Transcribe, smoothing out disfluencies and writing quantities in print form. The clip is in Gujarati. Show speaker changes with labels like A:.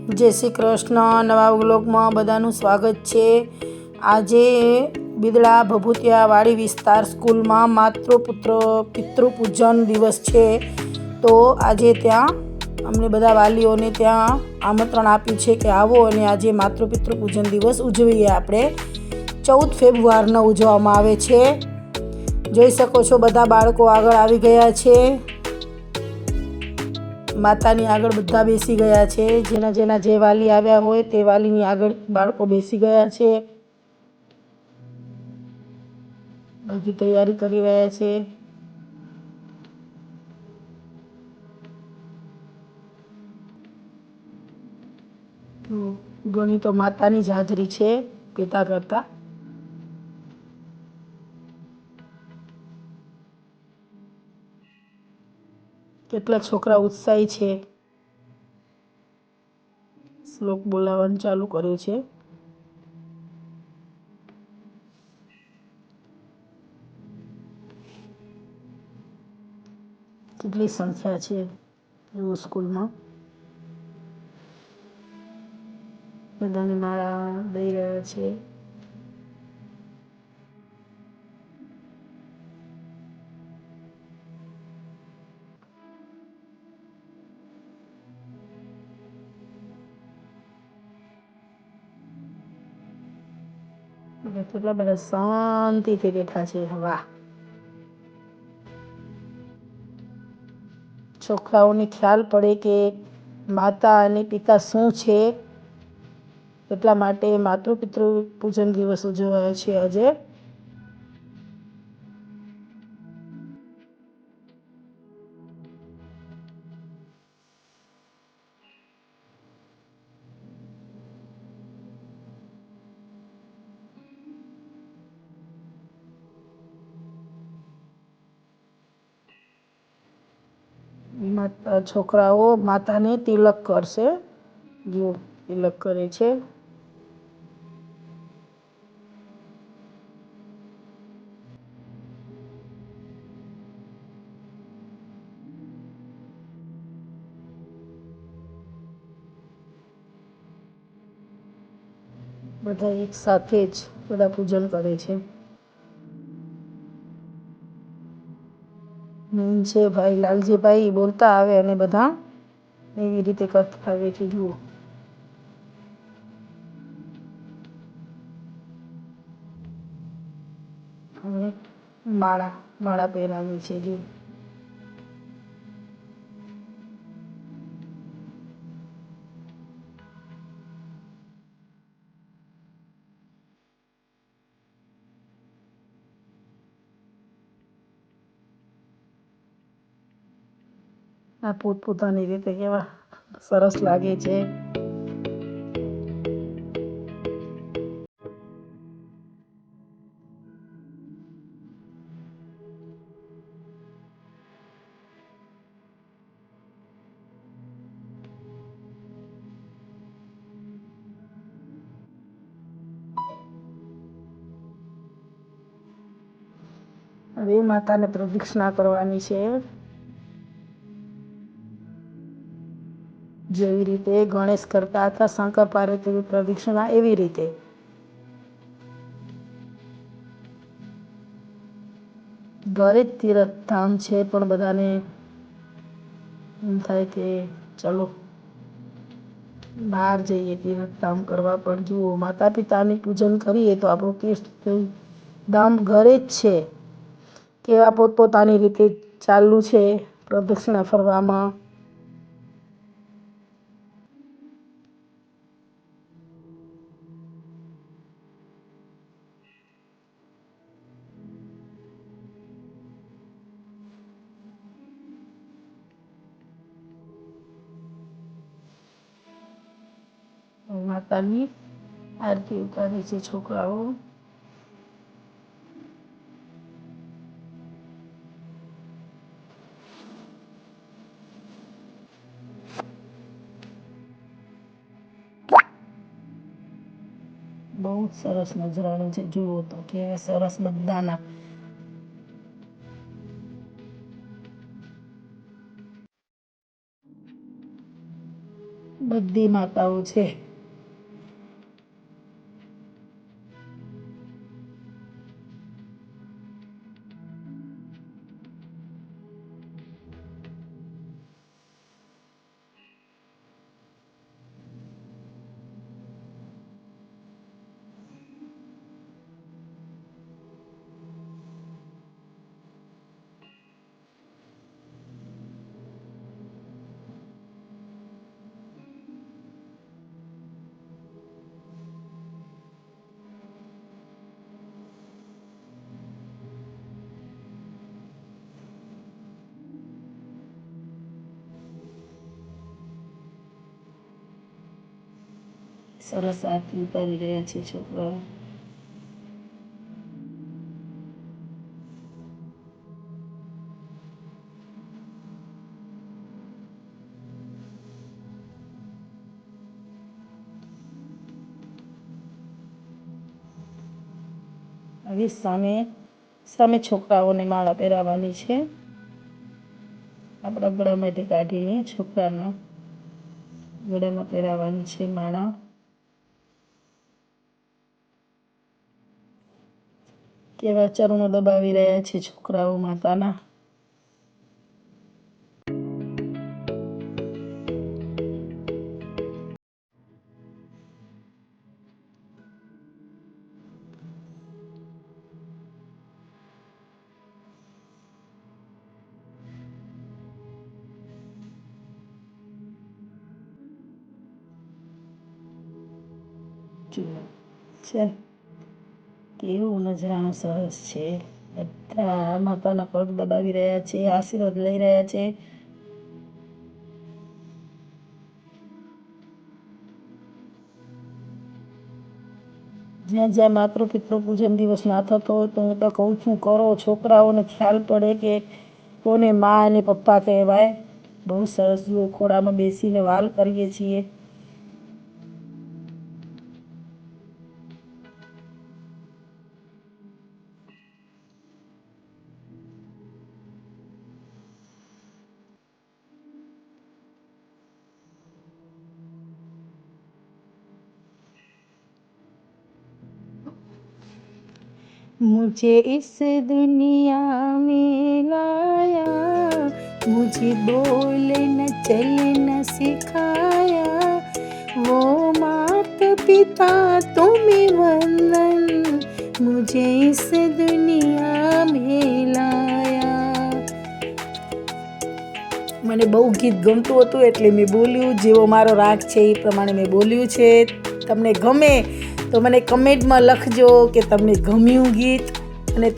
A: જય શ્રી કૃષ્ણ। નવા વ્લોગમાં બધાનું સ્વાગત છે। આજે બિદડા ભભૂતિયા વાડી વિસ્તાર સ્કૂલમાં પિતૃપૂજન દિવસ છે। તો આજે ત્યાં અમને બધા વાલીઓને ત્યાં આમંત્રણ આપ્યું છે કે આવો અને આજે પિતૃપૂજન દિવસ ઉજવીએ। આપણે 14 ફેબ્રુઆરીનો ઉજવવામાં આવે છે। જોઈ શકો છો બધા બાળકો આગળ આવી ગયા છે। માતાની આગળ બધા બેસી ગયા છે। જેના જે વાલી આવ્યા હોય તે વાલીની આગળ બાળકો બેસી ગયા છે। બધી તૈયારી કરી રહ્યા છે। ઘણી તો માતાની જ હાજરી છે પિતા કરતા। કેટલા છોકરા ઉત્સાહી છે। શ્લોક બોલાવવાનું ચાલુ કર્યું છે। કેટલી સંખ્યા છે સ્કૂલમાં। બધાને માળા દઈ રહ્યા છે। કેટલા બધા શાંતિથી બેઠા છે। વાહ, છોકરાઓને ખ્યાલ પડે કે માતા અને પિતા શું છે, એટલા માટે પિતૃ પૂજન દિવસ ઉજવાય છે આજે। છોકરાઓ માતાને તિલક કરશે। જો તિલક કરે છે। બધા એક સાથે જ બધા પૂજન કરે છે। છે ભાઈ લાલજીભાઈ બોલતા આવે અને બધા એવી રીતે કરતા આવે છે। જુઓ, માળા પહેરાવી છે। જુઓ, આ પોતપોતાની રીતે કેવા સરસ લાગે છે। હવે માતાને પ્રદક્ષિણા કરવાની છે। જેવી રીતે ગણેશ કરતા હતા શંકર પાર્વતીની પ્રદક્ષિણા, એવી રીતે ઘરે જ તીર્થધામ છે, પણ બધાને એમ થાય કે ચલો બહાર જઈએ તીર્થધામ કરવા। પણ જુઓ, માતા પિતાની પૂજન કરીએ તો આપણું તીર્થધામ ઘરે જ છે। કેવા પોતપોતાની રીતે ચાલુ છે પ્રદક્ષિણા ફરવામાં। માતાની આરતી ઉતારે છે છોકરાઓ। બહુ સરસ નજરાણું છે। જુઓ તો કેવા સરસ બધાના બધી માતાઓ છે. સરસ આરતી ઉતારી રહ્યા છે છોકરાઓ. હવે સામે છોકરાઓને માળા પહેરાવવાની છે. આપણા ગળામાંથી કાઢીને છોકરાના ગળામાં પહેરાવવાની છે માળા. કેવા ચરણો દબાવી રહ્યા છે છોકરાઓ માતાના. છે કેવું નજરાણું સરસ છે. બધા માતાના પગ દબાવી રહ્યા છે, આશીર્વાદ લઈ રહ્યા છે. જ્યાં જ્યાં માતૃ પિતૃ પૂજન દિવસ ના થતો હોય તો હું તો કહું છું કરો. છોકરાઓને ખ્યાલ પડે કે કોને મા અને પપ્પા કહેવાય. બહુ સરસ ખોળામાં બેસીને વાલ કરીએ છીએ. मुझे इस दुनिया में लाया, मुझे बोलना चलना सिखाया, वो माता पिता तुम्हें वंदन, मुझे इस दुनिया में लाया. મને બહુ ગીત ગમતું હતું એટલે મેં બોલ્યું. જેવો મારો રાગ છે એ પ્રમાણે મેં બોલ્યું છે. તમને ગમે તો મને કમેન્ટમાં લખજો કે તમને ગમ્યું ગીત. અને